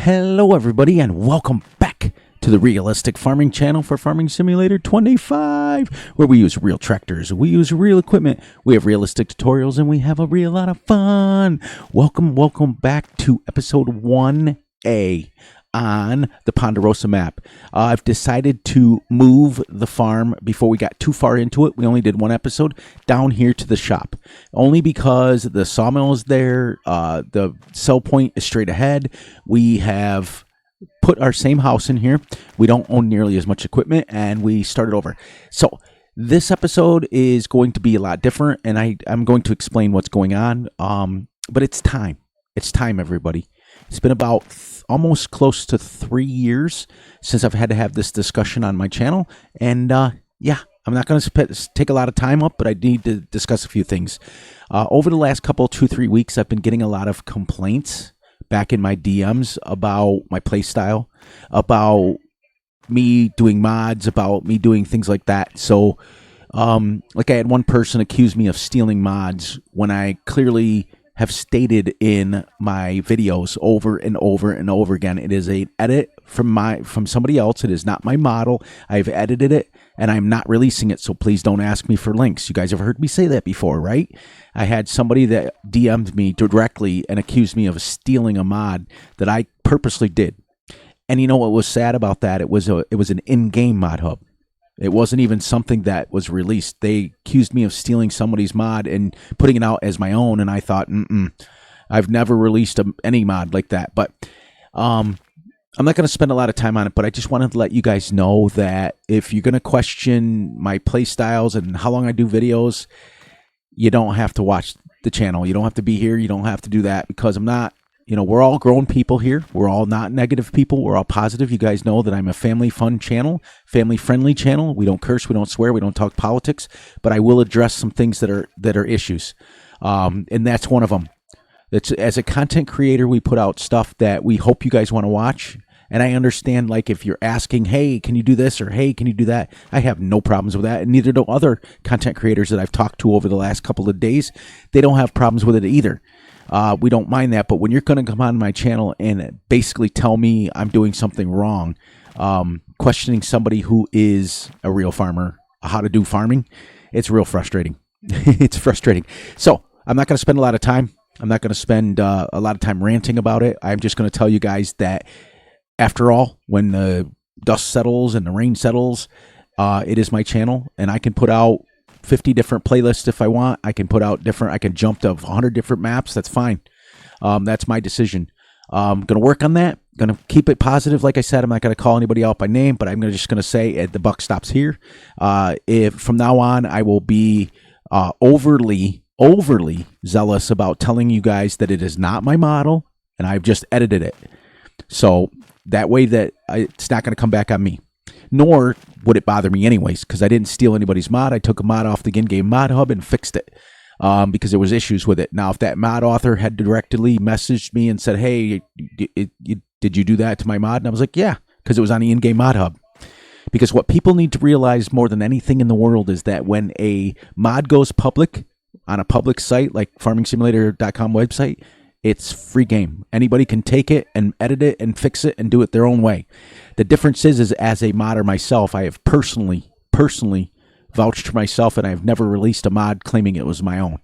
Hello everybody and welcome back to the Realistic Farming channel for Farming Simulator 25, where we use real tractors, we use real equipment, we have realistic tutorials, and we have a real lot of fun. Welcome back to episode 1A on the Ponderosa map. I've decided to move the farm before we got too far into it. We only did one episode down here to the shop, only because the sawmill is there. The sell point is straight ahead. We have put our same house in here. We don't own nearly as much equipment, and we started over. So this episode is going to be a lot different, and I'm going to explain what's going on. But it's time. It's time, everybody. It's been about almost close to 3 years since I've had to have this discussion on my channel. And yeah, I'm not going to take a lot of time up, but I need to discuss a few things. Over the last couple, 2-3 weeks, I've been getting a lot of complaints back in my DMs about my play style, about me doing mods, about me doing things like that. So like I had one person accuse me of stealing mods when I clearly have stated in my videos over and over and over again, it is an edit from somebody else. It is not my model. I've edited it and I'm not releasing it. So please don't ask me for links. You guys have heard me say that before, right? I had somebody that DM'd me directly and accused me of stealing a mod that I purposely did. And you know what was sad about that? It was an in-game mod hub. It wasn't even something that was released. They accused me of stealing somebody's mod and putting it out as my own, and I thought, I've never released any mod like that. But I'm not going to spend a lot of time on it, but I just wanted to let you guys know that if you're going to question my play styles and how long I do videos, you don't have to watch the channel. You don't have to be here. You don't have to do that, because I'm not. You know, we're all grown people here. We're all not negative people. We're all positive. You guys know that I'm a family fun channel, family friendly channel. We don't curse. We don't swear. We don't talk politics. But I will address some things that are issues, and that's one of them. As a content creator, we put out stuff that we hope you guys want to watch. And I understand, like, if you're asking, hey, can you do this, or hey, can you do that? I have no problems with that, and neither do other content creators that I've talked to over the last couple of days. They don't have problems with it either. We don't mind that, but when you're going to come on my channel and basically tell me I'm doing something wrong, questioning somebody who is a real farmer, how to do farming, it's real frustrating. It's frustrating. So I'm not going to spend a lot of time. I'm not going to spend a lot of time ranting about it. I'm just going to tell you guys that after all, when the dust settles and the rain settles, it is my channel, and I can put out 50 different playlists if I want. I can put out different, I can jump to 100 different maps. That's fine. That's my decision. I'm going to work on that. Going to keep it positive. Like I said, I'm not going to call anybody out by name, but I'm just going to say the buck stops here. If from now on, I will be overly zealous about telling you guys that it is not my model and I've just edited it. So that way that it's not going to come back on me. Nor would it bother me anyways, because I didn't steal anybody's mod. I took a mod off the in-game mod hub and fixed it because there was issues with it. Now, if that mod author had directly messaged me and said, hey, did you do that to my mod? And I was like, yeah, because it was on the in-game mod hub. Because what people need to realize more than anything in the world is that when a mod goes public on a public site like farmingsimulator.com website, it's free game. Anybody can take it and edit it and fix it and do it their own way. The difference is as a modder myself, I have personally vouched for myself, and I've never released a mod claiming it was my own.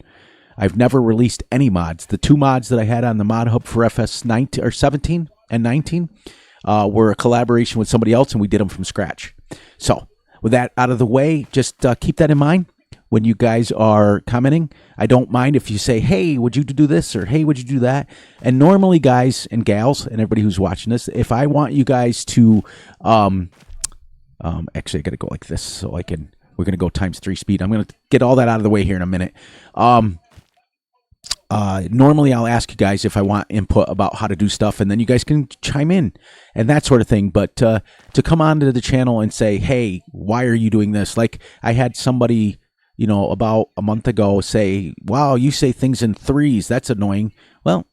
I've never released any mods. The 2 mods that I had on the mod hub for Fs19 or 17 and 19 were a collaboration with somebody else, and we did them from scratch. So with that out of the way, just keep that in mind. When you guys are commenting, I don't mind if you say, hey, would you do this? Or hey, would you do that? And normally, guys and gals and everybody who's watching this, if I want you guys to, actually, I got to go like this so we're going to go ×3 speed. I'm going to get all that out of the way here in a minute. Normally, I'll ask you guys if I want input about how to do stuff, and then you guys can chime in and that sort of thing. But to come onto the channel and say, hey, why are you doing this? Like I had somebody, you know, about a month ago say, wow, you say things in 3s. That's annoying. Well,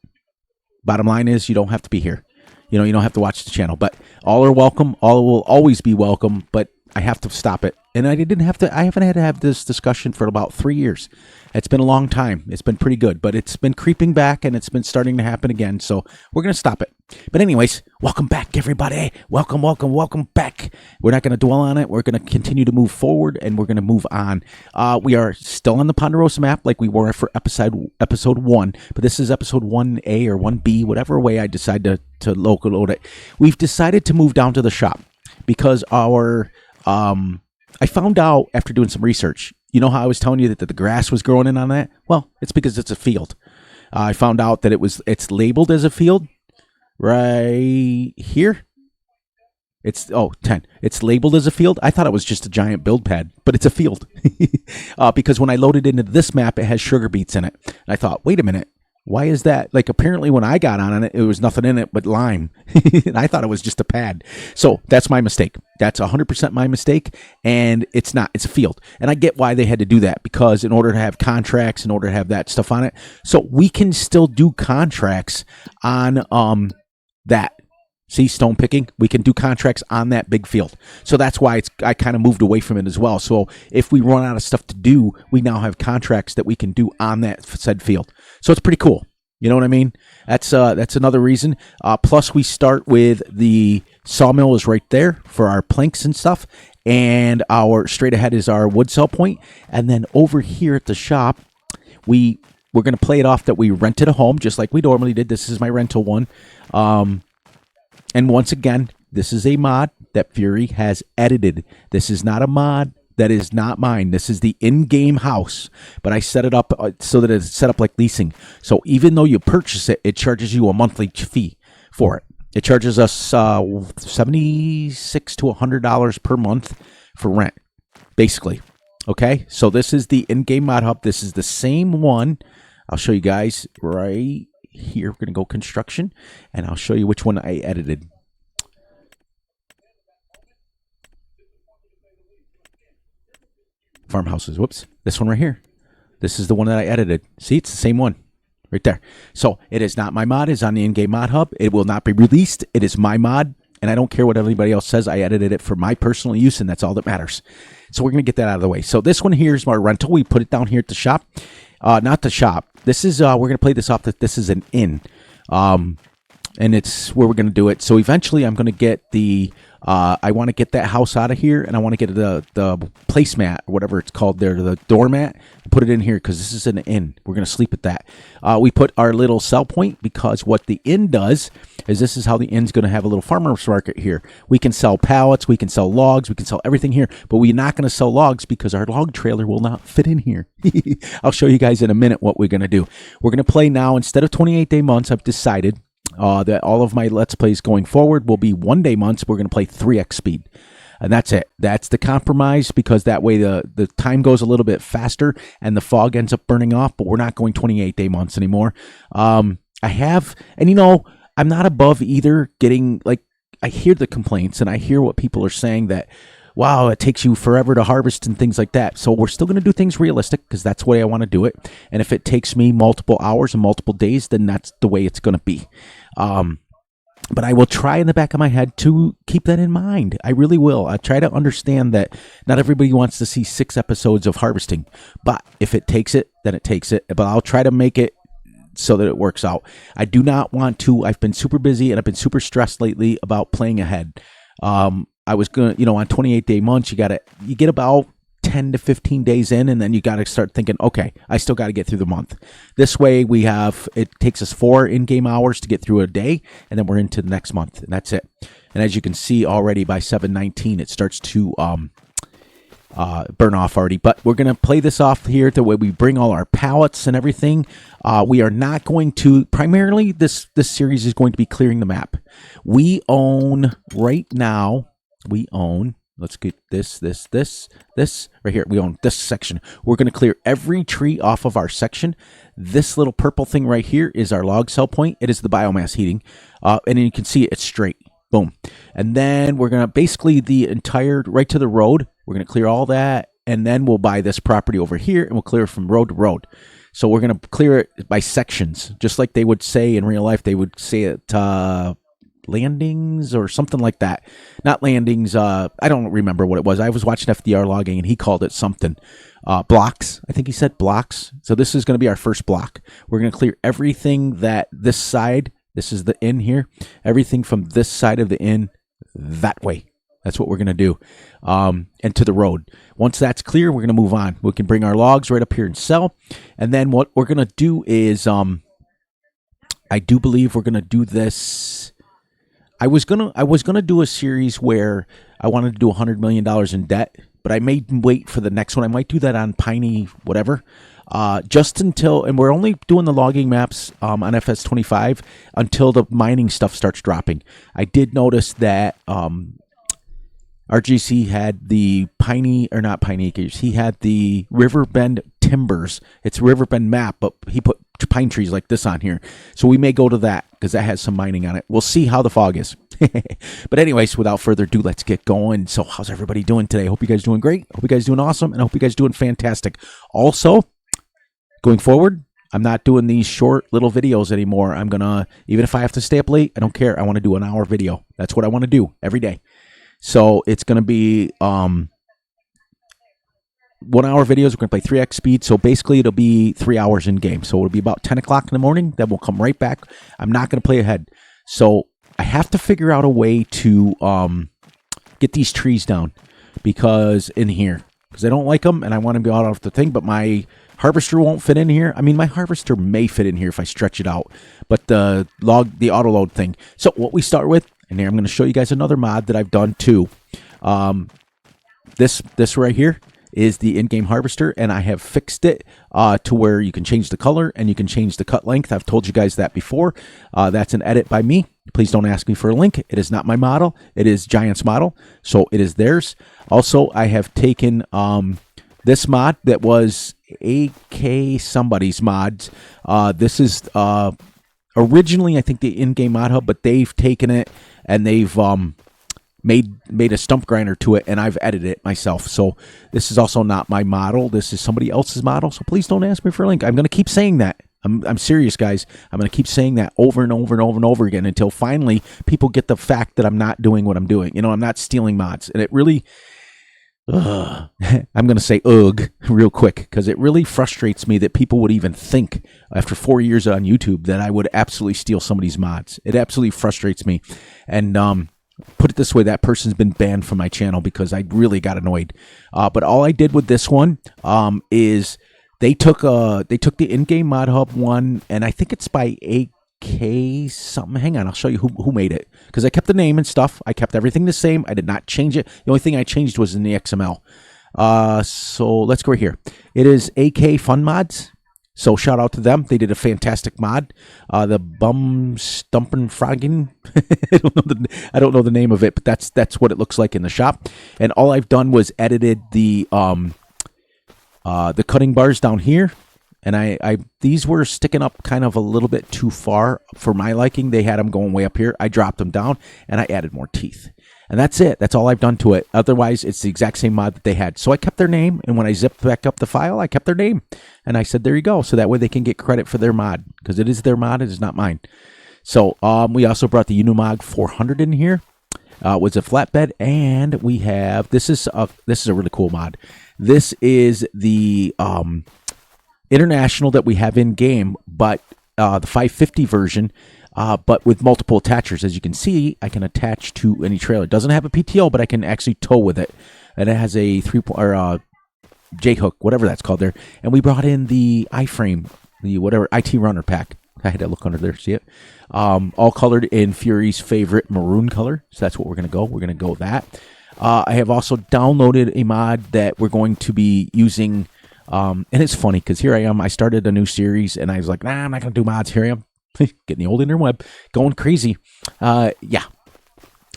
bottom line is you don't have to be here. You know, you don't have to watch the channel, but all are welcome. All will always be welcome. But I have to stop it. And I haven't had to have this discussion for about 3 years. It's been a long time. It's been pretty good, but it's been creeping back and it's been starting to happen again. So we're going to stop it. But anyways, welcome back, everybody. Welcome back. We're not going to dwell on it. We're going to continue to move forward and we're going to move on. We are still on the Ponderosa map like we were for episode 1, but this is episode 1A or 1B, whatever way I decide to load it. We've decided to move down to the shop because I found out after doing some research, you know how I was telling you that the grass was growing in on that? Well, it's because it's a field. I found out that it's labeled as a field right here. It's 10. It's labeled as a field. I thought it was just a giant build pad, but it's a field. Because when I loaded into this map, it has sugar beets in it. And I thought, wait a minute. Why is that? Like, apparently when I got on it, it was nothing in it but lime. And I thought it was just a pad. So that's my mistake. That's 100% my mistake. And it's not. It's a field. And I get why they had to do that, because in order to have contracts, in order to have that stuff on it. So we can still do contracts on that. See, stone picking, we can do contracts on that big field. So that's why I kind of moved away from it as well. So if we run out of stuff to do, we now have contracts that we can do on that said field. So it's pretty cool. You know what I mean? That's another reason. Plus, we start with the sawmill is right there for our planks and stuff. And our straight ahead is our wood sell point. And then over here at the shop, we're going to play it off that we rented a home just like we normally did. This is my rental one. And once again, this is a mod that Fury has edited. This is not a mod that is not mine. This is the in-game house, but I set it up so that it's set up like leasing. So even though you purchase it, it charges you a monthly fee for it. It charges us $76 to $100 per month for rent, basically. Okay, so this is the in-game mod hub. This is the same one. I'll show you guys right here. We're going to go construction, and I'll show you which one I edited. Farmhouses. Whoops. This one right here. This is the one that I edited. See, it's the same one right there. So it is not my mod. It's on the in-game mod hub. It will not be released. It is my mod, and I don't care what anybody else says. I edited it for my personal use, and that's all that matters. So we're going to get that out of the way. So this one here is my rental. We put it down here at the shop. Not the shop. This is, we're going to play this off that this is an inn. And it's where we're going to do it. So eventually I'm going to get the, I want to get that house out of here, and I want to get the placemat, or whatever it's called there, the doormat, and put it in here because this is an inn. We're going to sleep at that. We put our little sell point because what the inn does is this is how the inn's going to have a little farmer's market here. We can sell pallets, we can sell logs, we can sell everything here, but we're not going to sell logs because our log trailer will not fit in here. I'll show you guys in a minute what we're going to do. We're going to play now, instead of 28-day months, I've decided that all of my Let's Plays going forward will be 1-day months. We're going to play 3x speed. And that's it. That's the compromise, because that way the time goes a little bit faster and the fog ends up burning off, but we're not going 28-day months anymore. I'm not above either getting, like, I hear the complaints and I hear what people are saying that, wow, it takes you forever to harvest and things like that. So we're still going to do things realistic because that's the way I want to do it. And if it takes me multiple hours and multiple days, then that's the way it's going to be. But I will try in the back of my head to keep that in mind. I really will. I try to understand that not everybody wants to see 6 episodes of harvesting. But if it takes it, then it takes it. But I'll try to make it so that it works out. I do not want to. I've been super busy and I've been super stressed lately about playing ahead. I was going to, on 28-day months, you get about 10 to 15 days in, and then you got to start thinking, okay, I still got to get through the month. This way it takes us 4 in-game hours to get through a day, and then we're into the next month, and that's it. And as you can see already by 7:19, it starts to burn off already. But we're going to play this off here the way we bring all our pallets and everything. We are not going to, primarily this series is going to be clearing the map. We own right now, let's get this right here. We own this section. We're going to clear every tree off of our section. This little purple thing right here is our log sell point. It is the biomass heating. And then you can see it's straight. Boom. And then we're going to basically the entire right to the road. We're going to clear all that. And then we'll buy this property over here and we'll clear it from road to road. So we're going to clear it by sections, just like they would say in real life. They would say it, landings or something like that. Not landings. I don't remember what it was. I was watching FDR logging and he called it something. Blocks. I think he said blocks. So this is going to be our first block. We're going to clear everything that this side, this is the inn here, everything from this side of the inn that way. That's what we're going to do. And to the road. Once that's clear, we're going to move on. We can bring our logs right up here and sell. And then what we're going to do is, I do believe we're going to do this. I was gonna do a series where I wanted to do $100 million in debt, but I may wait for the next one. I might do that on Piney, whatever. Just until, and we're only doing the logging maps on Fs25 until the mining stuff starts dropping. I did notice that RGC had the Piney, or not Piney Acres, he had the Riverbend Timbers. It's a Riverbend map, but he put pine trees like this on here. So we may go to that because that has some mining on it. We'll see how the fog is. But anyways, without further ado, let's get going. So how's everybody doing today? Hope you guys doing great. Hope you guys doing awesome. And I hope you guys doing fantastic. Also, going forward, I'm not doing these short little videos anymore. I'm going to, even if I have to stay up late, I don't care. I want to do an hour video. That's what I want to do every day. So it's going to be 1 hour videos. We're going to play 3x speed. So basically it'll be 3 hours in game. So it'll be about 10 o'clock in the morning. Then we'll come right back. I'm not going to play ahead. So I have to figure out a way to get these trees down because I don't like them and I want to be out of the thing, but my harvester won't fit in here. I mean, my harvester may fit in here if I stretch it out, but the auto load thing. So what we start with, and here I'm going to show you guys another mod that I've done too. This right here is the in-game harvester, and I have fixed it to where you can change the color and you can change the cut length. I've told you guys that before. That's an edit by me. Please don't ask me for a link. It is not my model. It is Giant's model, so it is theirs. Also, I have taken this mod that was AK somebody's mods. This is originally, I think, the in-game mod hub, but they've taken it and they've made a stump grinder to it, and I've edited it myself. So this is also not my model. This is somebody else's model. So please don't ask me for a link. I'm going to keep saying that. I'm serious, guys. I'm going to keep saying that over and over and over and over again until finally people get the fact that I'm not doing what I'm doing. You know, I'm not stealing mods. And it really, I'm going to say ugh real quick because it really frustrates me that people would even think after 4 years on YouTube that I would absolutely steal somebody's mods. It absolutely frustrates me. And put it this way, that person's been banned from my channel because I really got annoyed. But all I did with this one is they took the in-game mod hub one, and I think it's by AK something. Hang on, I'll show you who made it because I kept the name and stuff. I kept everything the same. I did not change it. The only thing I changed was in the XML. So let's go right here. It is AK Fun Mods. So shout out to them. They did a fantastic mod. The Bum Stumpin' Froggin. I don't know the name of it, but that's what it looks like in the shop. And all I've done was edited the cutting bars down here. And these were sticking up kind of a little bit too far for my liking. They had them going way up here. I dropped them down and I added more teeth. And that's it. That's all I've done to it. Otherwise, it's the exact same mod that they had. So I kept their name, and when I zipped back up the file, I kept their name. And I said, there you go. So that way they can get credit for their mod, because it is their mod. It is not mine. So we also brought the Unimog 400 in here. It was a flatbed, and we have, this is a really cool mod. This is the International that we have in game, but the 550 version. But with multiple attachers. As you can see, I can attach to any trailer. It doesn't have a PTO, but I can actually tow with it. And it has a J-hook, whatever that's called there. And we brought in the iframe, the whatever, IT runner pack. I had to look under there, see it? All colored in Fury's favorite maroon color. So that's what we're going to go. We're going to go with that. I have also downloaded a mod that we're going to be using. And it's funny because here I am. I started a new series, and I was like, nah, I'm not going to do mods. Here I am. Getting the old interweb, going crazy. Yeah.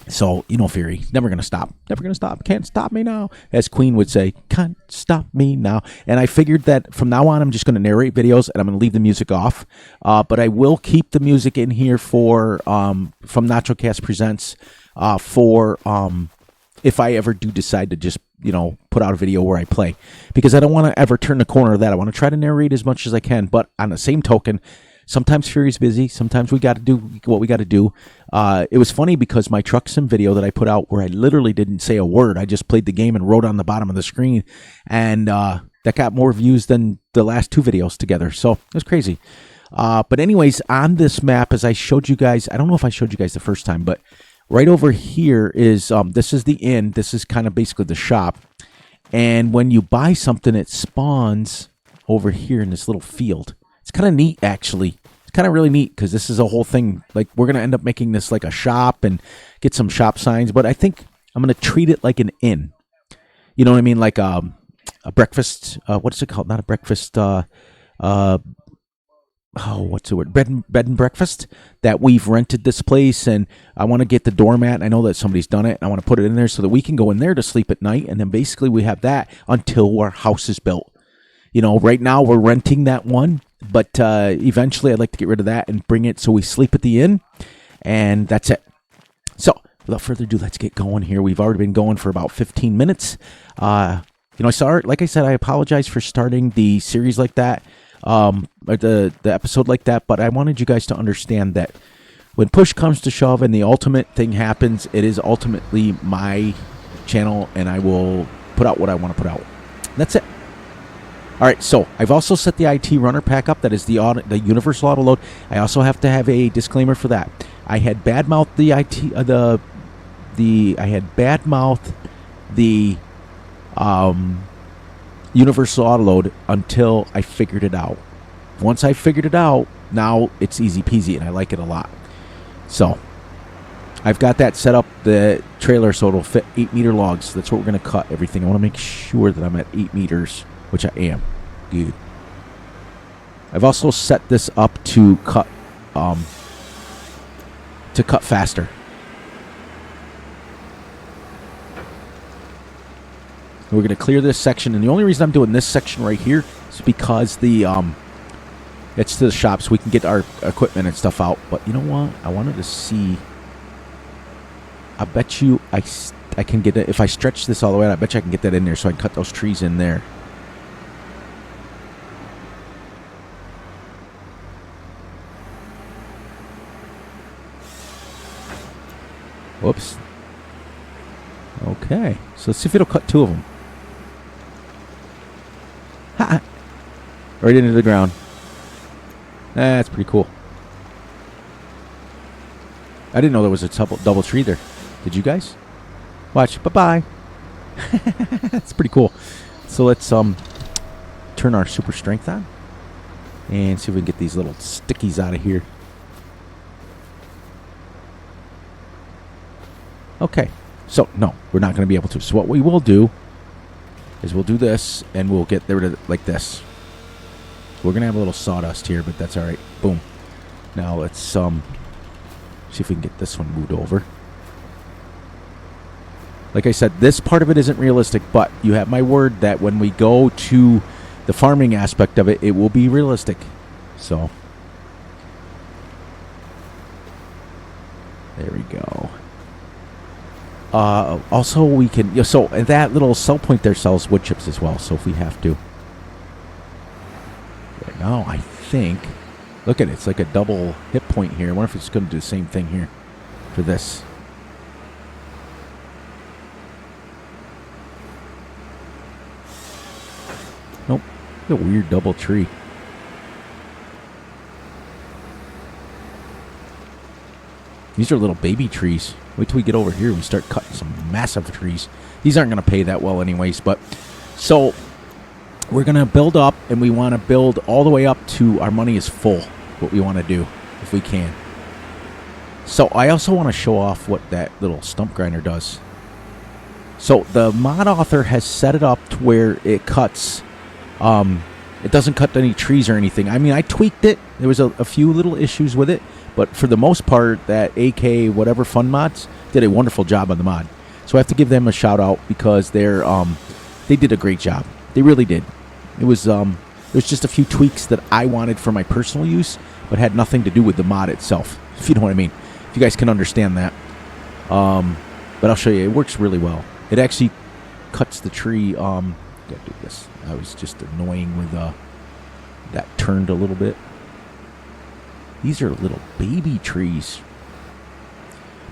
So, you know, Fury, never going to stop. Never going to stop. Can't stop me now. As Queen would say, can't stop me now. And I figured that from now on, I'm just going to narrate videos and I'm going to leave the music off. But I will keep the music in here for, from NachoCast Presents, for, if I ever do decide to just, you know, put out a video where I play. Because I don't want to ever turn the corner of that. I want to try to narrate as much as I can. But on the same token, Sometimes Fury's busy. Sometimes we got to do what we got to do. It was funny because my truck sim video that I put out where I literally didn't say a word. I just played the game and wrote on the bottom of the screen. And that got more views than the last 2 videos together. So it was crazy. But anyways, on this map, as I showed you guys, I don't know if I showed you guys the first time, but right over here is, this is the inn. This is kind of basically the shop. And when you buy something, it spawns over here in this little field. It's kind of neat, actually. It's kind of really neat because this is a whole thing. Like, we're going to end up making this like a shop and get some shop signs. But I think I'm going to treat it like an inn. You know what I mean? Like a breakfast. What's it called? Not a breakfast. What's the word? Bed and breakfast. That we've rented this place, and I want to get the doormat. I know that somebody's done it. I want to put it in there so that we can go in there to sleep at night, and then basically we have that until our house is built. You know, right now we're renting that one, but eventually I'd like to get rid of that and bring it so we sleep at the inn, and that's it. So without further ado, let's get going here. We've already been going for about 15 minutes. Like I said, I apologize for starting the series like that. Or the episode like that, but I wanted you guys to understand that when push comes to shove and the ultimate thing happens, it is ultimately my channel, and I will put out what I want to put out. That's it. All right, so I've also set the IT runner pack up. That is the universal auto load. I also have to have a disclaimer for that. I had badmouthed the universal auto load until I figured it out. Once I figured it out, now it's easy peasy, and I like it a lot. So I've got that set up, the trailer, so it'll fit 8-meter logs. That's what we're going to cut everything. I want to make sure that I'm at 8 meters, which I am. Good. I've also set this up to cut faster. We're going to clear this section, and the only reason I'm doing this section right here is because it's to the shop, so we can get our equipment and stuff out. But you know what? I wanted to see. I bet you I can get it if I stretch this all the way out. I bet you I can get that in there, so I can cut those trees in there. Whoops. Okay, so let's see if it'll cut 2 of them. Ha! Right into the ground. That's pretty cool. I didn't know there was a double tree there. Did you guys? Watch. Bye-bye. That's pretty cool. So let's turn our super strength on and see if we can get these little stickies out of here. Okay. So, no, we're not going to be able to. So what we will do is we'll do this, and we'll get rid of it like this. We're going to have a little sawdust here, but that's all right. Boom. Now let's see if we can get this one moved over. Like I said, this part of it isn't realistic, but you have my word that when we go to the farming aspect of it, it will be realistic. So, there we go. Also, we can... So, that little sell point there sells wood chips as well, so if we have to. Right now, I think... Look at it. It's like a double hit point here. I wonder if it's going to do the same thing here for this. Nope. A weird double tree. These are little baby trees. Wait till we get over here and we start cutting some massive trees. These aren't going to pay that well anyways, but... So, we're going to build up, and we want to build all the way up to our money is full. What we want to do, if we can. So, I also want to show off what that little stump grinder does. So, the mod author has set it up to where it cuts... it doesn't cut any trees or anything. I mean, I tweaked it. There was a few little issues with it. But for the most part, that AK whatever fun mods did a wonderful job on the mod. So I have to give them a shout out because they did a great job. They really did. It was there's just a few tweaks that I wanted for my personal use, but had nothing to do with the mod itself. If you know what I mean. If you guys can understand that. But I'll show you. It works really well. It actually cuts the tree. Gotta do this. I was just annoying with that turned a little bit. These are little baby trees.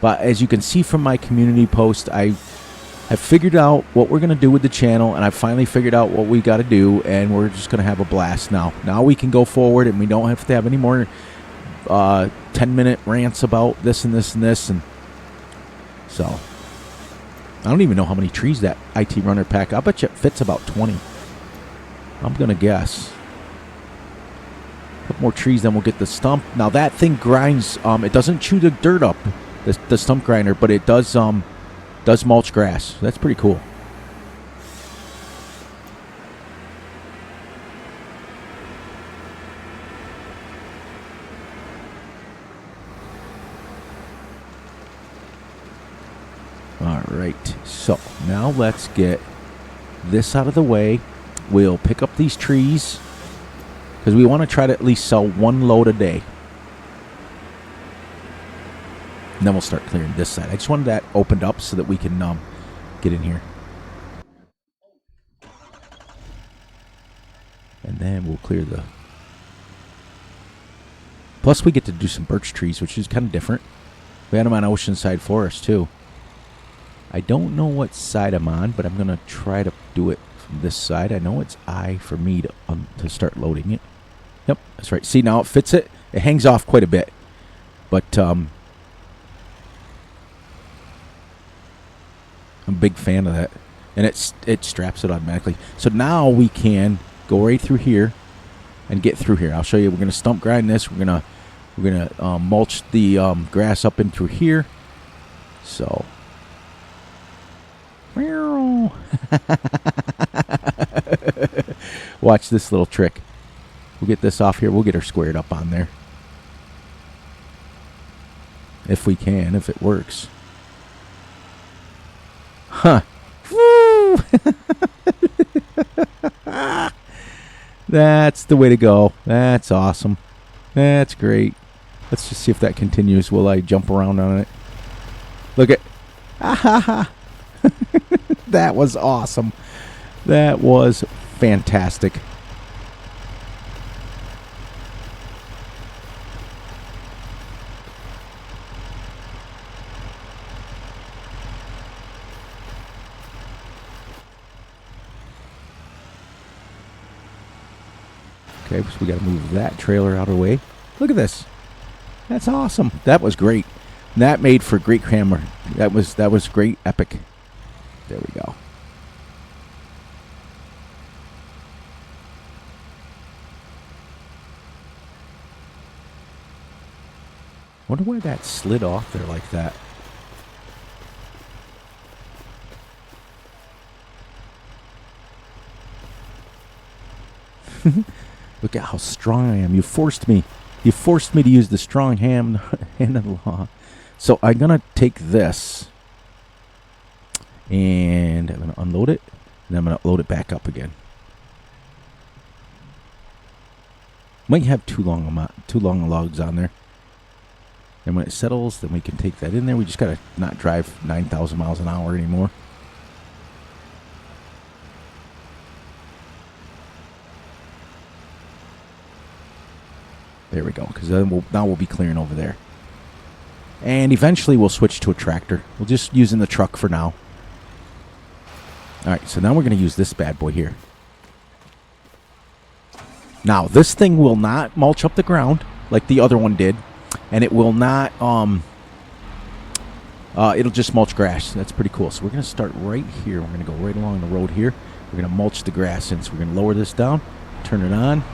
But as you can see from my community post, I figured out what we're going to do with the channel, and I finally figured out what we got to do, and we're just going to have a blast now. Now we can go forward, and we don't have to have any more 10-minute rants about this and this and this. And so, I don't even know how many trees that IT runner pack. I bet you it fits about 20. I'm going to guess. A couple more trees, then we'll get the stump. Now that thing grinds, it doesn't chew the dirt up, the stump grinder, but it does mulch grass. That's pretty cool. All right, so now let's get this out of the way. We'll pick up these trees because we want to try to at least sell one load a day. And then we'll start clearing this side. I just wanted that opened up so that we can get in here. And then we'll clear the... Plus we get to do some birch trees, which is kind of different. We had them on Oceanside Forest too. I don't know what side I'm on, but I'm going to try to do it from this side. I know it's I for me to start loading it. Yep, that's right. See, now it fits it. It hangs off quite a bit. But I'm a big fan of that. And it straps it automatically. So now we can go right through here and get through here. I'll show you. We're going to stump grind this. We're gonna mulch the grass up in through here. So... Watch this little trick. We'll get this off here. We'll get her squared up on there. If we can, if it works. Huh. Woo! That's the way to go. That's awesome. That's great. Let's just see if that continues. Will I jump around on it? Look at... Ha ha ha. That was awesome. That was fantastic. Okay, so we got to move that trailer out of the way. Look at this. That's awesome. That was great. That made for great camera. That was great, epic. There we go. Wonder why that slid off there like that. Look at how strong I am. You forced me. You forced me to use the strong hand of the law. So I'm going to take this. And I'm going to unload it. And I'm going to load it back up again. Might have too long logs on there. And when it settles, then we can take that in there. We just got to not drive 9,000 miles an hour anymore. There we go. Because then now we'll be clearing over there. And eventually we'll switch to a tractor. We'll just using the truck for now. Alright, so now we're going to use this bad boy here. Now, this thing will not mulch up the ground like the other one did. And it will not, it'll just mulch grass. That's pretty cool. So we're going to start right here. We're going to go right along the road here. We're going to mulch the grass in. So we're going to lower this down, turn it on.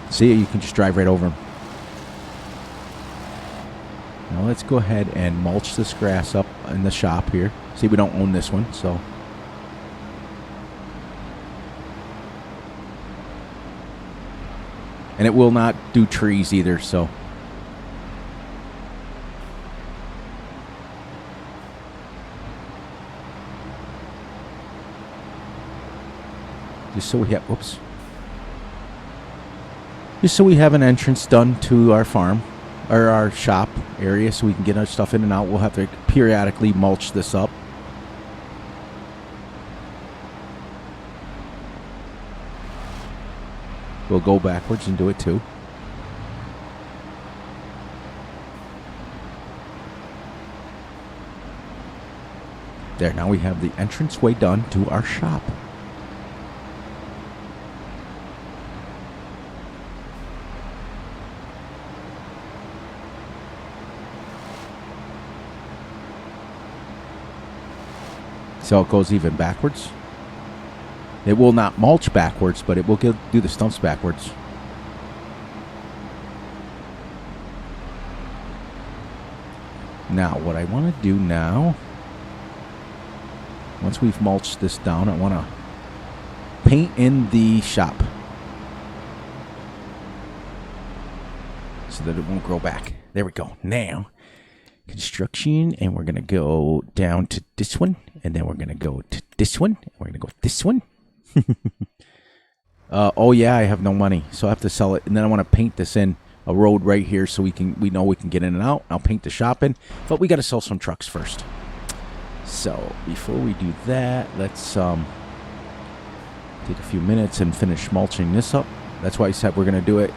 See, you can just drive right over them. Now let's go ahead and mulch this grass up in the shop here. See, we don't own this one, so. And it will not do trees either, so. Just so we have, whoops. Just so we have an entrance done to our farm. or our shop area so we can get our stuff in and out. We'll have to periodically mulch this up. We'll go backwards and do it too. There, now we have the entranceway done to our shop. So it goes even backwards. It will not mulch backwards, but it will do the stumps backwards. Now, what I want to do now, once we've mulched this down, I want to paint in the shop so that it won't grow back. There we go. Now, construction, and we're going to go down to this one, and then we're going to go to this one, and we're going to go this one. Oh yeah, I have no money, so I have to sell it, and then I want to paint this in a road right here so we know we can get in and out. I'll paint the shop in, but we got to sell some trucks first. So before we do that, let's take a few minutes and finish mulching this up. That's why I said we're going to do it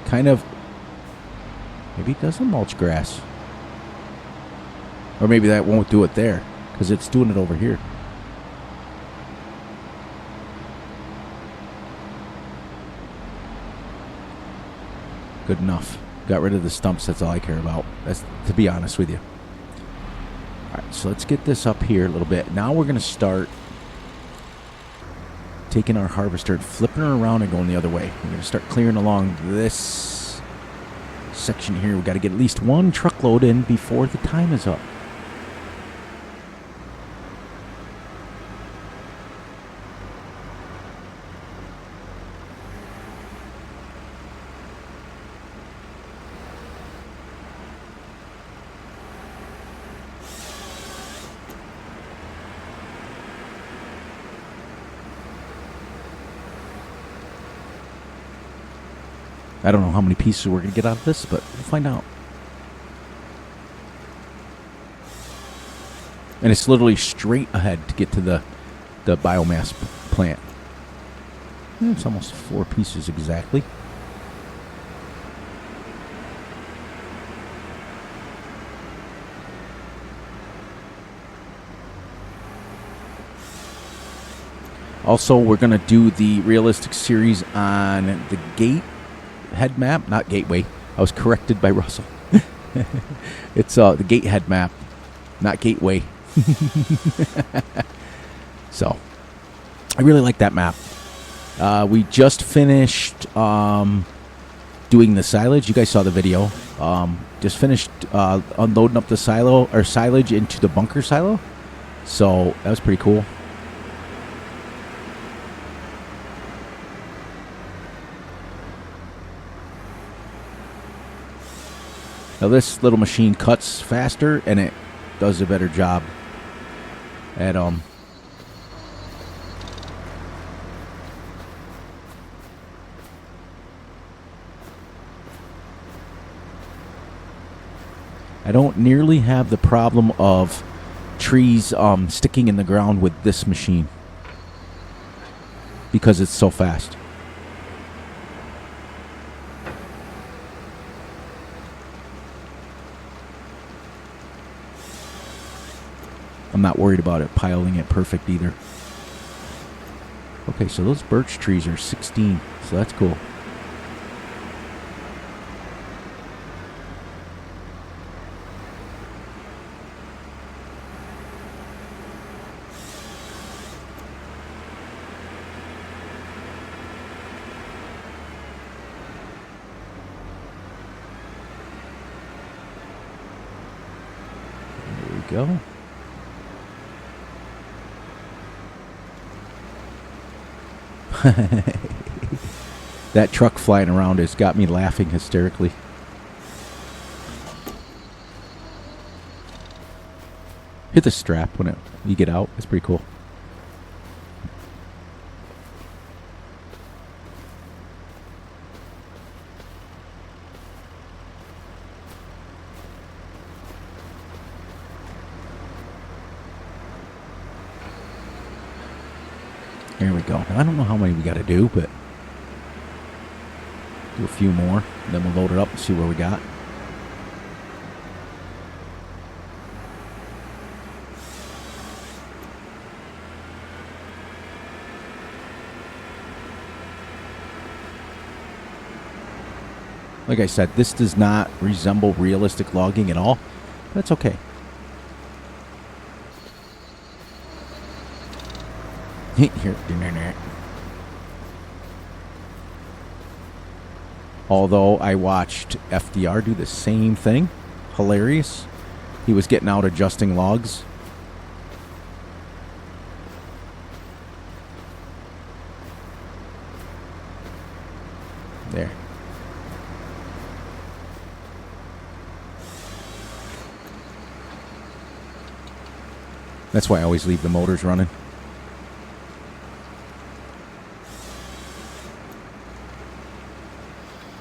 kind of, maybe it doesn't mulch grass, or maybe that won't do it there because it's doing it over here. Good enough. Got rid of the stumps. That's all I care about. That's, to be honest with you. All right, so let's get this up here a little bit. Now we're going to start taking our harvester and flipping her around and going the other way. We're going to start clearing along this section here. We've got to get at least one truckload in before the time is up. I don't know how many pieces we're going to get out of this, but we'll find out. And it's literally straight ahead to get to the biomass plant. It's almost 4 pieces exactly. Also, we're going to do the realistic series on the gate head map, not gateway. I was corrected by Russell. It's the gate head map, not gateway. So, I really like that map. We just finished doing the silage. You guys saw the video. Just finished unloading up the silage into the bunker silo. So that was pretty cool. Now this little machine cuts faster and it does a better job at I don't nearly have the problem of trees sticking in the ground with this machine because it's so fast. I'm not worried about it piling it perfect either. Okay, so those birch trees are 16, so that's cool. There we go. That truck flying around has got me laughing hysterically. Hit the strap when you get out. It's pretty cool. There we go. Now, I don't know how many we got to do, but do a few more. And then we'll load it up and see where we got. Like I said, this does not resemble realistic logging at all. That's okay. Here. Although I watched FDR do the same thing. Hilarious. He was getting out adjusting logs. There. That's why I always leave the motors running.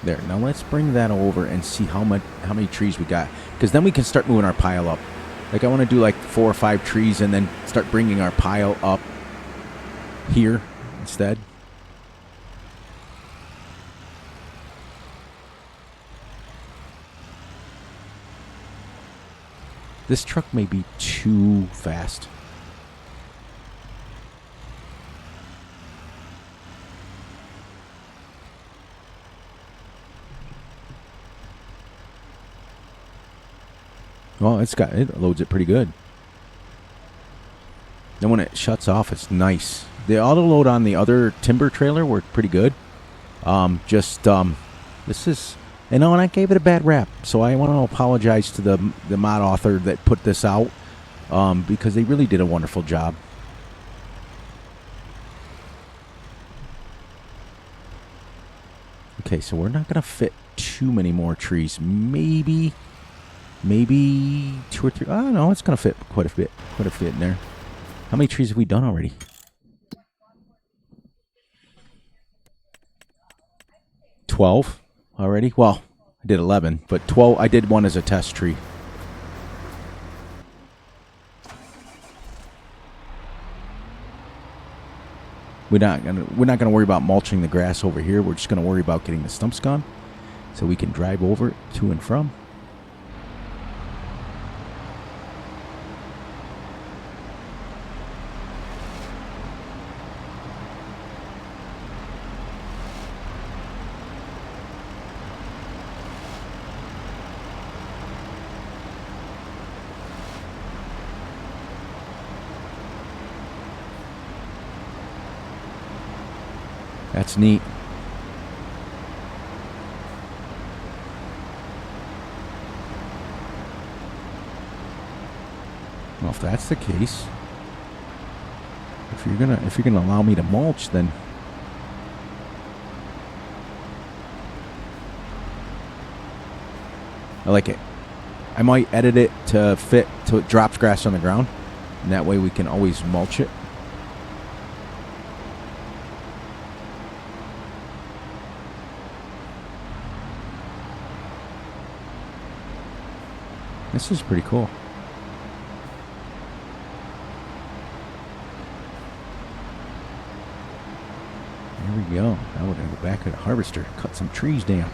There. Now let's bring that over and see how many trees we got. Because then we can start moving our pile up. Like I want to do like 4 or 5 trees and then start bringing our pile up here instead. This truck may be too fast. Well, it loads it pretty good. Then when it shuts off, it's nice. The auto load on the other timber trailer worked pretty good. This is, and I gave it a bad rap, so I want to apologize to the mod author that put this out, because they really did a wonderful job. Okay, so we're not gonna fit too many more trees. Maybe 2 or 3. Oh no, it's gonna fit quite a bit in there. How many trees have we done already? $12 already. Well, I did 11, but 12. I did one as a test tree. We're not gonna worry about mulching the grass over here. We're just gonna worry about getting the stumps gone, so we can drive over it to and from. That's neat. Well, if that's the case, if you're gonna allow me to mulch, then I like it. I might edit it to fit so it drops grass on the ground, and that way we can always mulch it. This is pretty cool. There we go. Now we're going to go back to the harvester, cut some trees down.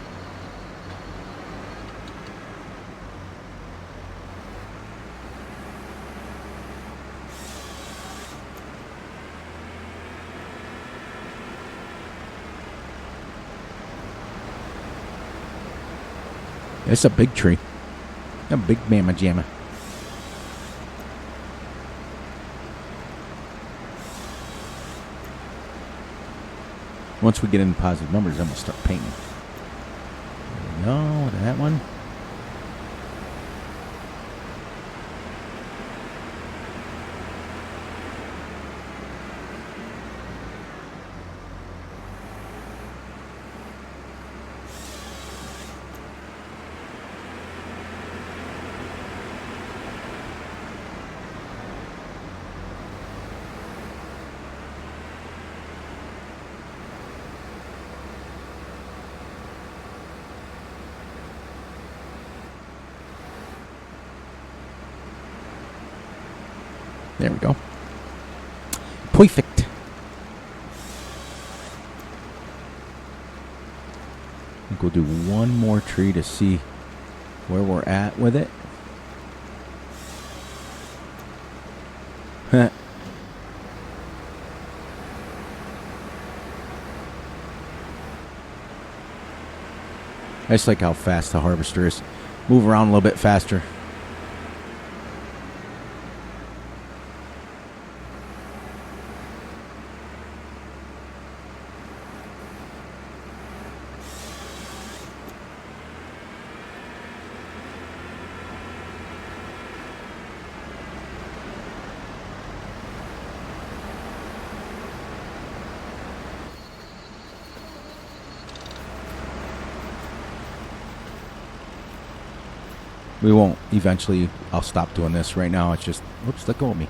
It's a big tree. A big mamma jamma. Once we get into positive numbers, then we'll start painting. There we go. That one. There we go. Perfect. think we'll do one more tree to see where we're at with it. I just like how fast the harvester is. Move around a little bit faster. We won't. Eventually, I'll stop doing this. Right now, it's just, whoops, let go of me.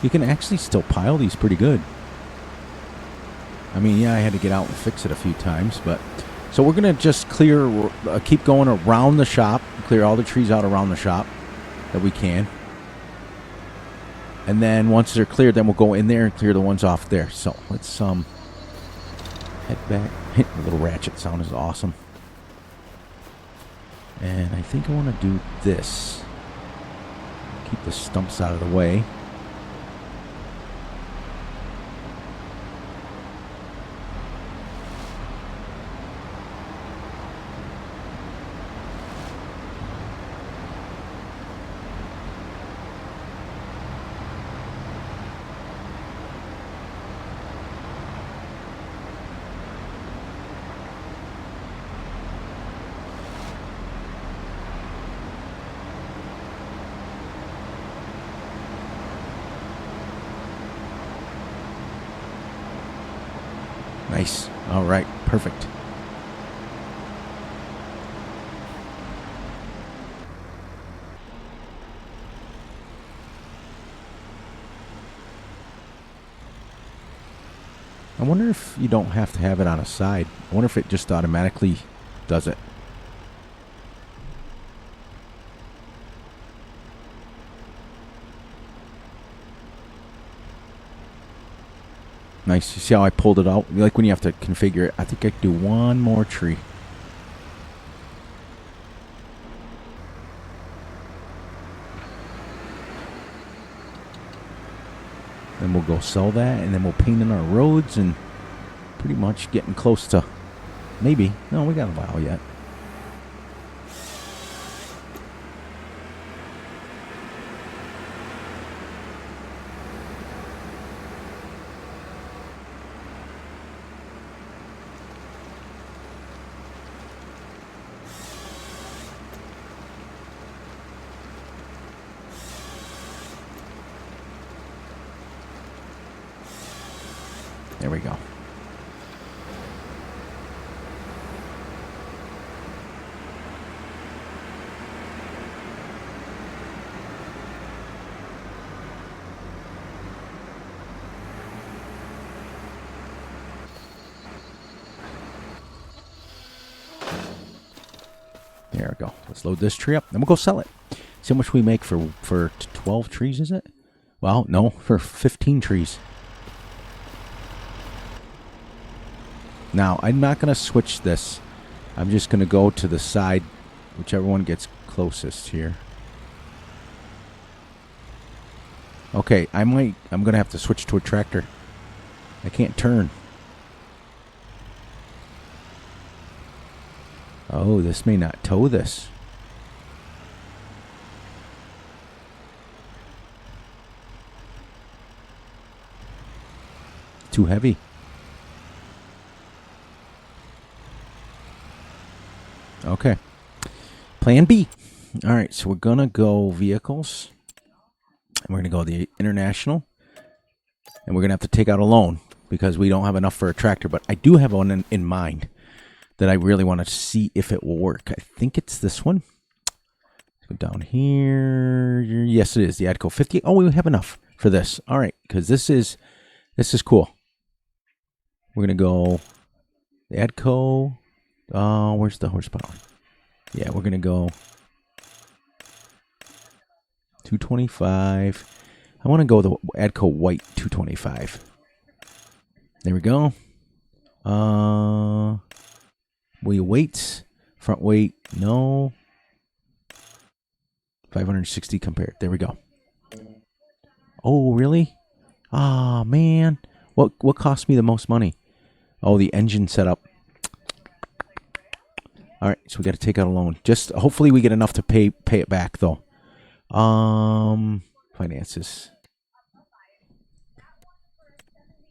You can actually still pile these pretty good. I mean, yeah, I had to get out and fix it a few times, but... So we're going to just clear, keep going around the shop, clear all the trees out around the shop that we can. And then once they're cleared, then we'll go in there and clear the ones off there. So let's head back. The little ratchet sound is awesome. And I think I want to do this. Keep the stumps out of the way. Nice. All right. Perfect. I wonder if you don't have to have it on a side. I wonder if it just automatically does it. Nice. You see how I pulled it out? Like when you have to configure it. I think I could do one more tree. Then we'll go sell that, and then we'll paint in our roads, and pretty much getting close to maybe. No, we got a while yet. There we go. There we go. Let's load this tree up, then we'll go sell it. See how much we make for 12 trees, is it? Well, no, for 15 trees. Now, I'm not going to switch this. I'm just going to go to the side, whichever one gets closest here. Okay, I'm going to have to switch to a tractor. I can't turn. Oh, this may not tow this. Too heavy. Okay. Plan B. All right, so we're going to go vehicles. And we're going to go the international. And we're going to have to take out a loan because we don't have enough for a tractor. But I do have one in mind that I really want to see if it will work. I think it's this one. Let's go down here. Yes, it is. The ADCO 50. Oh, we have enough for this. All right, because this is cool. We're going to go the ADCO. Where's the horsepower? Yeah, we're going to go 225. I want to go with the Adco White 225. There we go. Wheel weights. Front weight, no. 560 compared. There we go. Oh, really? Ah, man. What cost me the most money? Oh, the engine setup. All right, so we got to take out a loan. Just hopefully we get enough to pay it back though. Finances.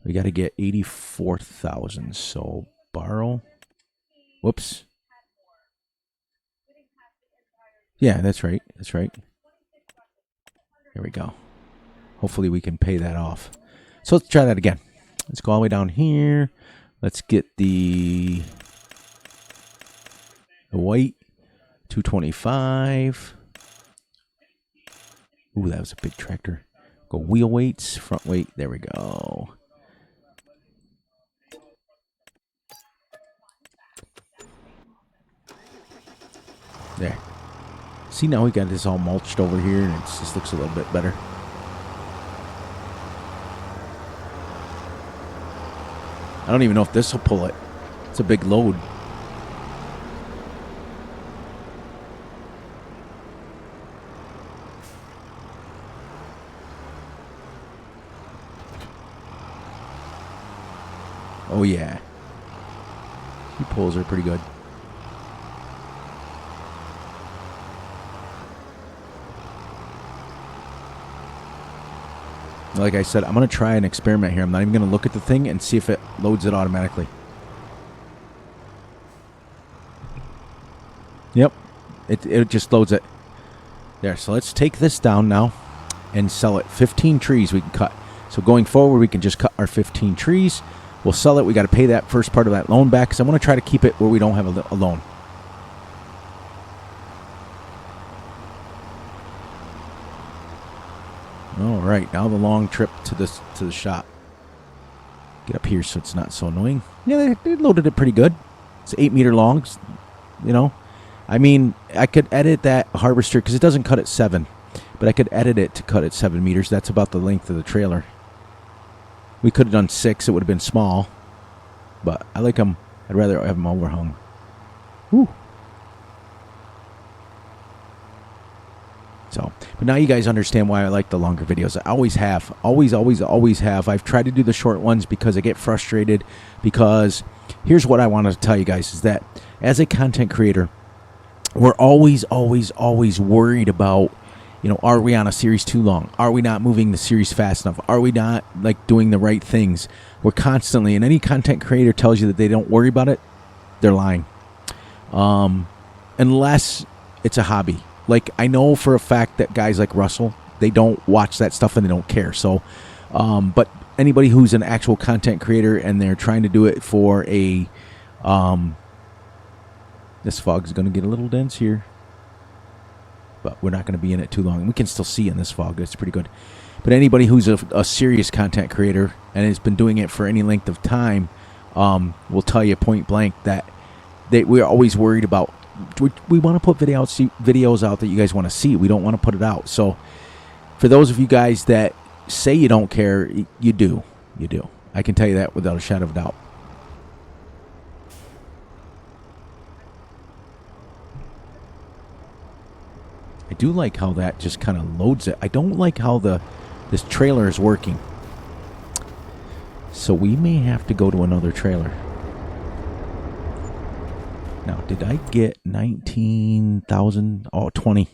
We got to get 84,000. So borrow. Whoops. Yeah, that's right. That's right. There we go. Hopefully we can pay that off. So let's try that again. Let's go all the way down here. Let's get the white 225. Ooh, that was a big tractor. Go wheel weights, front weight. There we go. There. See, now we got this all mulched over here, and it just looks a little bit better. I don't even know if this will pull it. It's a big load. Oh, yeah. He pulls her pretty good. Like I said, I'm going to try an experiment here. I'm not even going to look at the thing and see if it loads it automatically. Yep. It just loads it. There. So let's take this down now and sell it. 15 trees we can cut. So going forward, we can just cut our 15 trees. We'll sell it. We got to pay that first part of that loan back because I want to try to keep it where we don't have a loan. All right, now the long trip to the shop. Get up here so it's not so annoying. Yeah, they loaded it pretty good. It's 8 meter long. You know, I mean, I could edit that harvester because it doesn't cut at 7, but I could edit it to cut at 7 meters. That's about the length of the trailer. We could have done 6. It would have been small, but I like them. I'd rather have them overhung. Woo. So, but now you guys understand why I like the longer videos. I always have. Always have. I've tried to do the short ones because I get frustrated. Because here's what I wanted to tell you guys is that as a content creator, we're always worried about, you know, are we on a series too long? Are we not moving the series fast enough? Are we not like doing the right things? We're constantly, and any content creator tells you that they don't worry about it, they're lying. Unless it's a hobby. Like, I know for a fact that guys like Russell, they don't watch that stuff and they don't care. So, but anybody who's an actual content creator and they're trying to do it for a, this fog's going to get a little dense here, but we're not going to be in it too long. We can still see in this fog. It's pretty good. But anybody who's a serious content creator and has been doing it for any length of time, will tell you point blank that we're always worried about. We want to put videos out that you guys want to see. We don't want to put it out. So for those of you guys that say you don't care, you do. You do. I can tell you that without a shadow of a doubt. I do like how that just kind of loads it. I don't like how this trailer is working. So we may have to go to another trailer. Now, did I get 19,000? Oh, 20.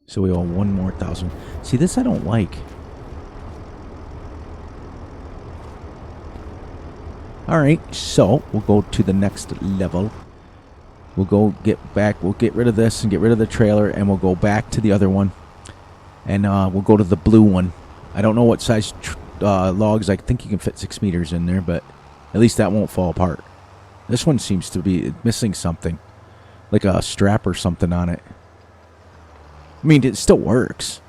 So we owe one more thousand. See, this I don't like. All right, so we'll go to the next level. We'll go get back. We'll get rid of this and get rid of the trailer, and we'll go back to the other one. And we'll go to the blue one. I don't know what size logs. I think you can fit 6 meters in there, but at least that won't fall apart. This one seems to be missing something, like a strap or something on it. I mean, it still works.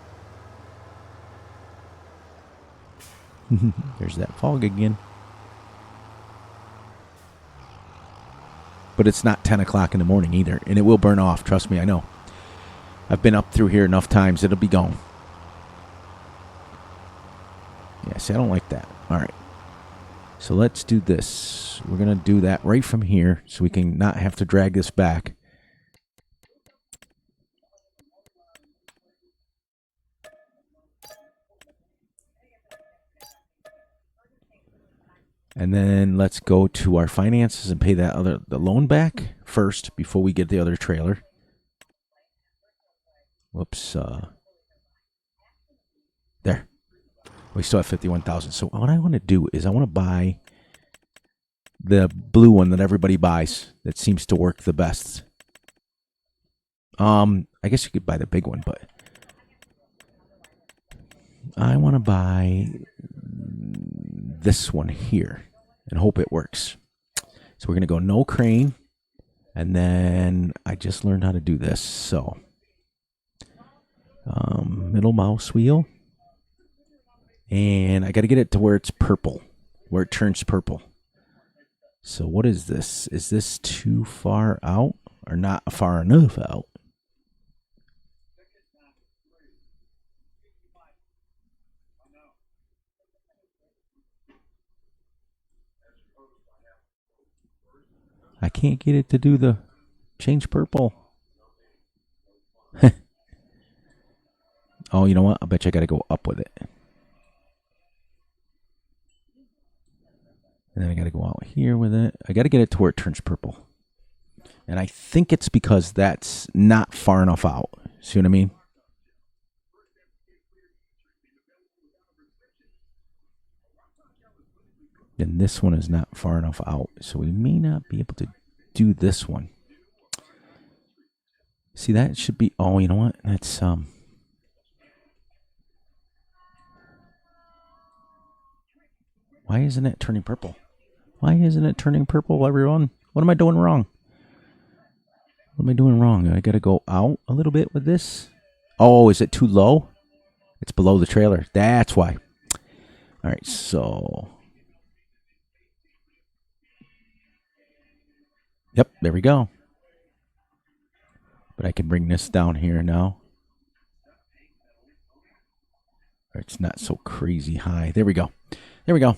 There's that fog again. But it's not 10 o'clock in the morning either. And it will burn off. Trust me, I know. I've been up through here enough times. It'll be gone. Yeah, see, I don't like that. All right. So let's do this. We're going to do that right from here so we can not have to drag this back. And then let's go to our finances and pay the loan back first before we get the other trailer. Whoops. There. We still have 51,000. So what I want to do is I want to buy the blue one that everybody buys that seems to work the best. I guess you could buy the big one, but I want to buy this one here and hope it works. So we're going to go no crane. And then I just learned how to do this. So middle mouse wheel. And I got to get it to where it's purple, where it turns purple. So what is this? Is this too far out or not far enough out? I can't get it to do the change purple. Oh, you know what? I bet you I got to go up with it. And then I got to go out here with it. I got to get it to where it turns purple. And I think it's because that's not far enough out. See what I mean? And this one is not far enough out. So we may not be able to do this one. See, that should be... Oh, you know what? That's... Why isn't it turning purple? Why isn't it turning purple, everyone? What am I doing wrong? What am I doing wrong? I got to go out a little bit with this. Oh, is it too low? It's below the trailer. That's why. All right, so... Yep, there we go. But I can bring this down here now. It's not so crazy high. There we go. There we go.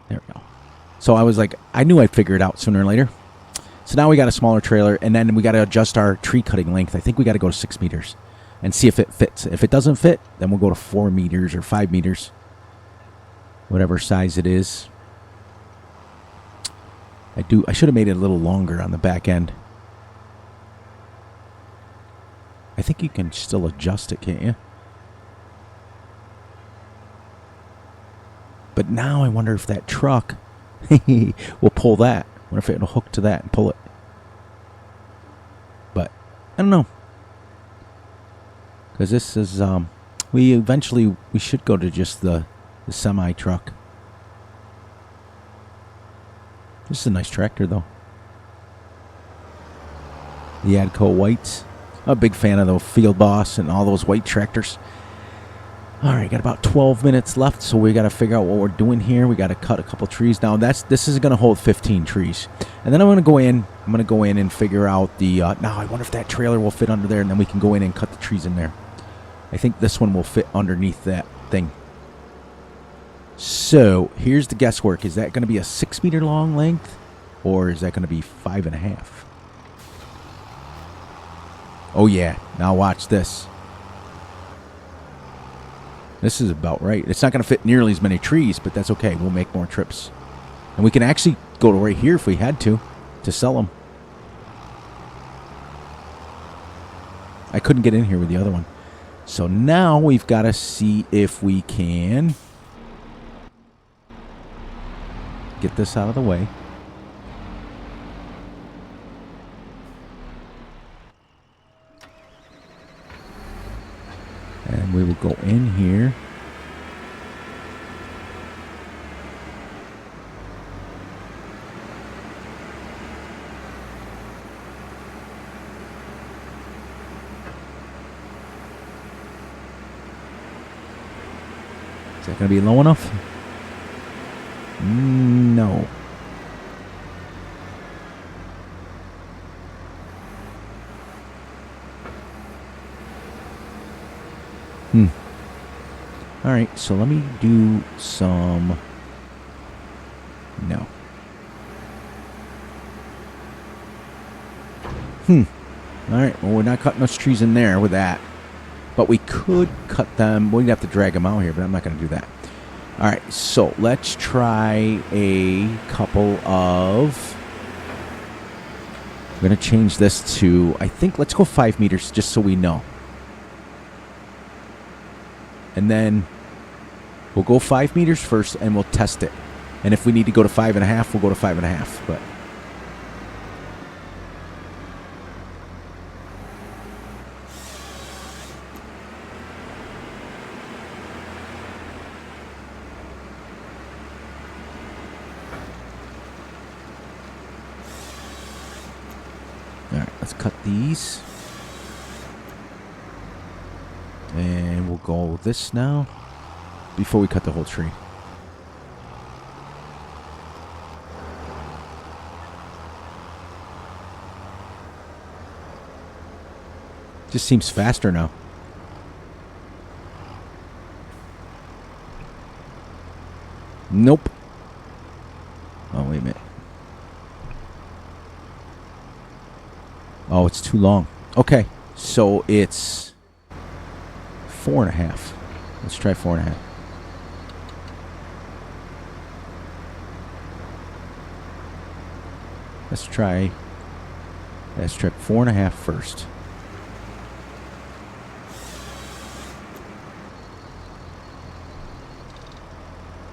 There we go. So I was like, I knew I'd figure it out sooner or later. So now we got a smaller trailer, and then we got to adjust our tree cutting length. I think we got to go to 6 meters and see if it fits. If it doesn't fit, then we'll go to 4 meters or 5 meters, whatever size it is. I should have made it a little longer on the back end. I think you can still adjust it, can't you? But now I wonder if that truck will pull that. I wonder if it'll hook to that and pull it. But I don't know. Because this is, we should go to just the semi truck. This is a nice tractor, though. The Adco whites. I'm a big fan of the Field Boss and all those white tractors. All right, got about 12 minutes left, so we got to figure out what we're doing here. We got to cut a couple trees. Now, this is going to hold 15 trees. And then I'm going to go in and figure out the... now, I wonder if that trailer will fit under there, and then we can go in and cut the trees in there. I think this one will fit underneath that thing. So here's the guesswork. Is that going to be a 6 meter long length, or is that going to be 5.5? Oh yeah, now watch this. This is about right. It's not going to fit nearly as many trees, but that's okay. We'll make more trips. And we can actually go to right here if we had to sell them. I couldn't get in here with the other one. So now we've got to see if we can get this out of the way. And we will go in here. Is that going to be low enough? No. All right, so let me do some... No. All right, well, we're not cutting those trees in there with that. But we could cut them. We'd have to drag them out here, but I'm not going to do that. All right, so let's try a couple of... I'm going to change this to, I think, let's go 5 meters just so we know. And then we'll go 5 meters first and we'll test it. And if we need to go to 5.5, we'll go to 5.5. But all right, let's cut these. And we'll go this now before we cut the whole tree. Just seems faster now. Nope. Oh, wait a minute. Oh, it's too long. Okay, so it's 4.5. Let's try 4.5. Let's try 4.5 first.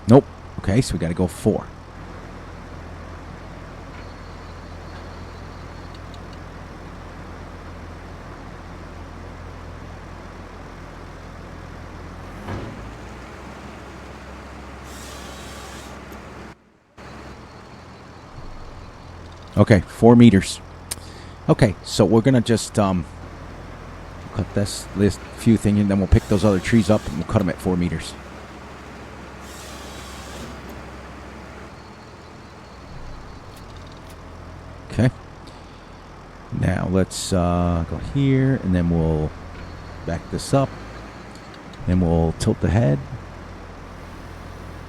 Nope. Okay, so we got to go 4. Okay, 4 meters. Okay, so we're gonna just cut this list few thing, and then we'll pick those other trees up and we'll cut them at 4 meters. Okay. Now let's go here, and then we'll back this up, and we'll tilt the head,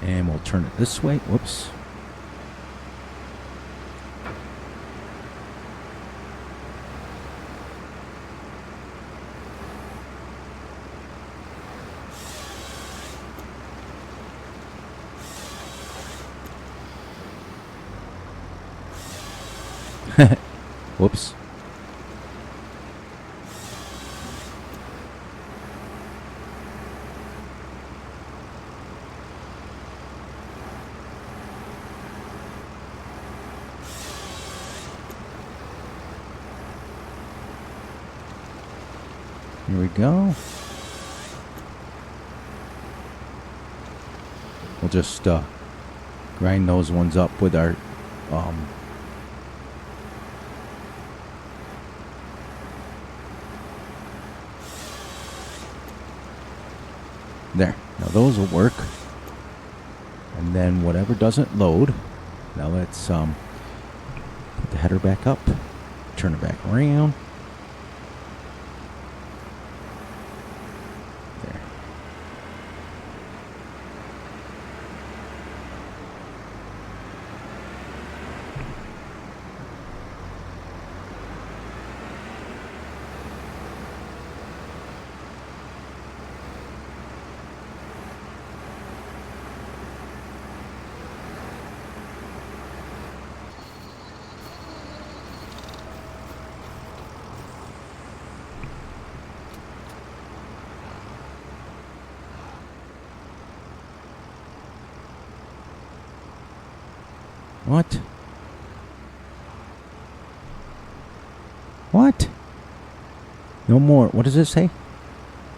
and we'll turn it this way. Whoops. Whoops. Here we go. We'll just grind those ones up with our there. Now those will work. And then whatever doesn't load. Now let's put the header back up. Turn it back around. There. What? What? No more. What does this say?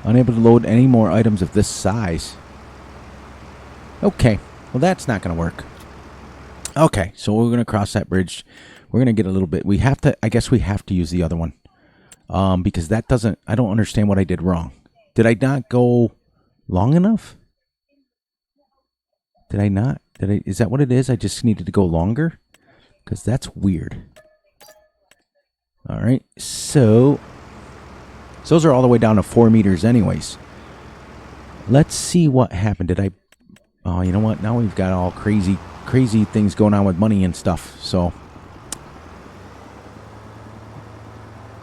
Unable to load any more items of this size. Okay. Well, that's not going to work. Okay. So we're going to cross that bridge. We're going to get a little bit. We have to, I guess we have to use the other one. Because that doesn't, I don't understand what I did wrong. Did I not go long enough? Did I not? Is that what it is? I just needed to go longer? Because that's weird. All right. So those are all the way down to 4 meters anyways. Let's see what happened. Did I... Oh, you know what? Now we've got all crazy things going on with money and stuff. So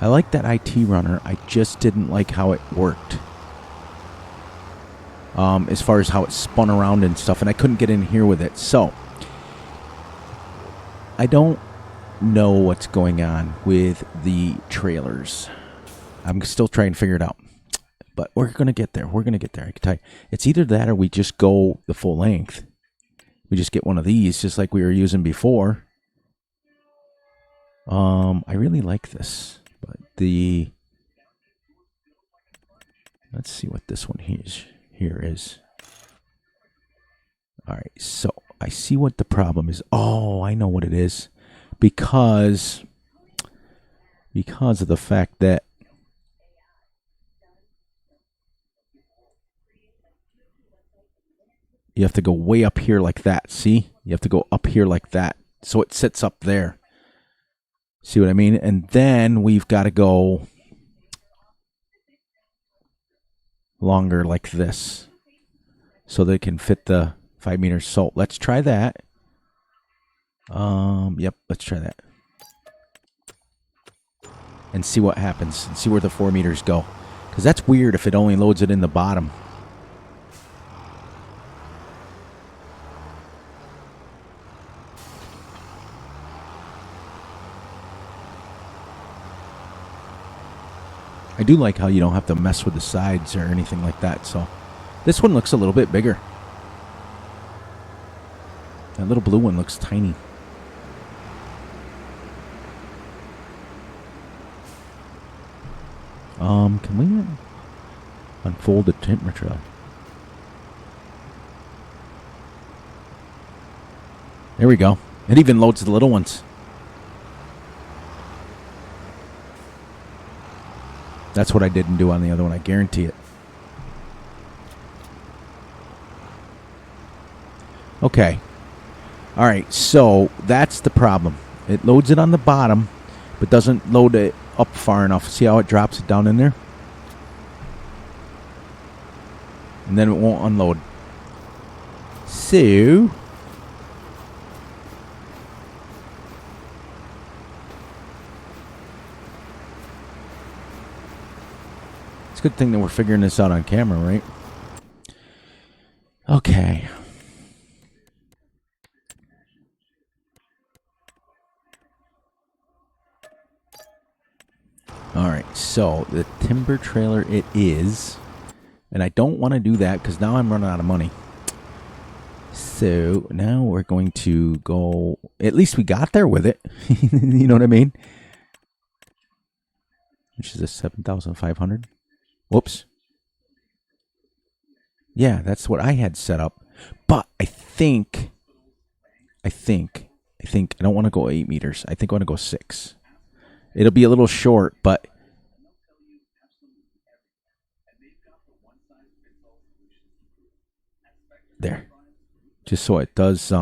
I like that IT runner. I just didn't like how it worked. As far as how it spun around and stuff. And I couldn't get in here with it. So I don't know what's going on with the trailers. I'm still trying to figure it out. But we're going to get there. We're going to get there. I can tell you. It's either that or we just go the full length. We just get one of these, just like we were using before. I really like this. But let's see what this one here is. All right, so I see what the problem is. Oh, I know what it is. Because of the fact that you have to go way up here like that. See? You have to go up here like that. So it sits up there. See what I mean? And then we've got to go longer like this. So they can fit the 5 meters. So let's try that. Yep, let's try that. And see what happens. And see where the 4 meters go. Because that's weird if it only loads it in the bottom. I do like how you don't have to mess with the sides or anything like that. So this one looks a little bit bigger. That little blue one looks tiny. Can we unfold the temperature? There we go. It even loads the little ones. That's what I didn't do on the other one. I guarantee it. Okay. All right. So that's the problem. It loads it on the bottom, but doesn't load it up far enough. See how it drops it down in there? And then it won't unload. So it's a good thing that we're figuring this out on camera, right? Okay. All right, so the timber trailer it is. And I don't want to do that because now I'm running out of money. So now we're going to go... At least we got there with it. You know what I mean? Which is a 7,500. Whoops. Yeah, that's what I had set up. But I think I don't want to go 8 meters. I think I want to go 6. It'll be a little short, but there. Just so it does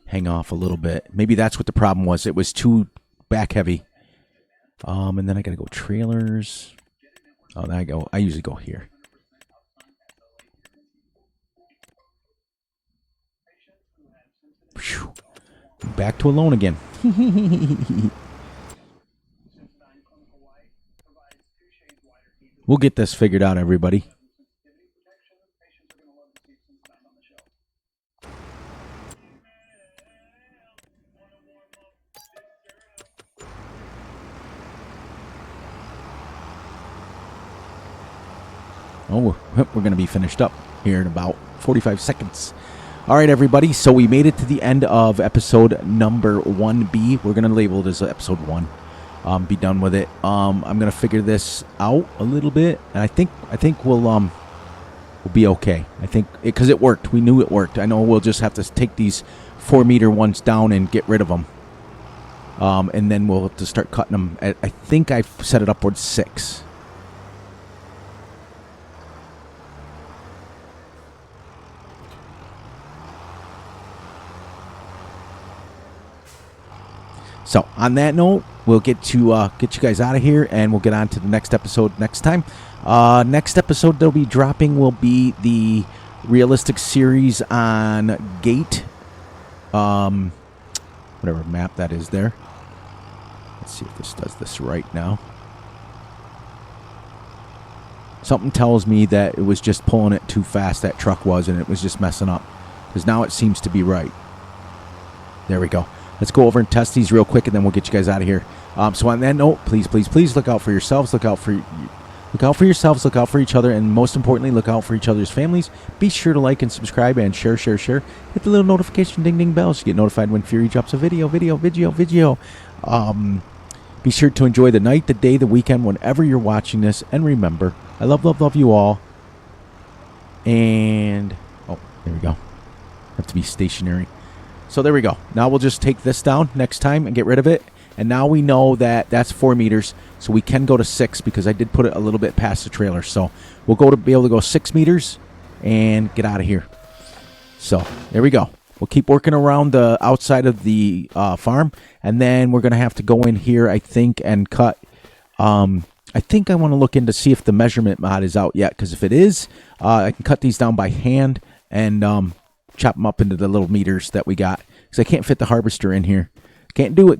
hang off a little bit. Maybe that's what the problem was. It was too back heavy. And then I gotta go trailers. Oh, there I go. I usually go here. Whew. Back to alone again. We'll get this figured out, everybody. Oh, we're going to be finished up here in about 45 seconds. All right, everybody. So we made it to the end of episode number 1B. We're going to label this episode 1. Be done with it. I'm going to figure this out a little bit, and I think we'll be okay. I think because it worked. We knew it worked. I know we'll just have to take these 4 meter ones down and get rid of them. And then we'll have to start cutting them. I think I've set it upwards 6. So, on that note, we'll get you guys out of here, and we'll get on to the next episode next time. Next episode they'll be dropping will be the realistic series on Gate, whatever map that is there. Let's see if this does this right now. Something tells me that it was just pulling it too fast, that truck was, and it was just messing up. Because now it seems to be right. There we go. Let's go over and test these real quick, and then we'll get you guys out of here. So on that note, please, please, please look out for yourselves. Look out for yourselves. Look out for each other, and most importantly, look out for each other's families. Be sure to like and subscribe and share. Hit the little notification ding bell so you get notified when Fury drops a video. Be sure to enjoy the night, the day, the weekend, whenever you're watching this. And remember, I love you all. And, oh, there we go. Have to be stationary. So there we go. Now we'll just take this down next time and get rid of it. And now we know that that's 4 meters. So we can go to 6 because I did put it a little bit past the trailer. So we'll be able to go 6 meters and get out of here. So there we go. We'll keep working around the outside of the farm, and then we're going to have to go in here, I think, and cut. I think I want to look in to see if the measurement mod is out yet, because if it is, I can cut these down by hand and chop them up into the little meters that we got, because I can't fit the harvester in here. Can't do it.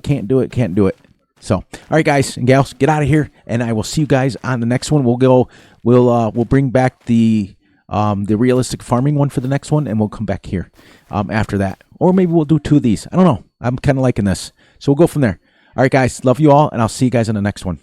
So, all right, guys and gals, get out of here, and I will see you guys on the next one. We'll bring back the realistic farming one for the next one, and we'll come back here after that. Or maybe we'll do 2 of these. I don't know. I'm kind of liking this. So we'll go from there. All right, guys. Love you all, and I'll see you guys in the next one.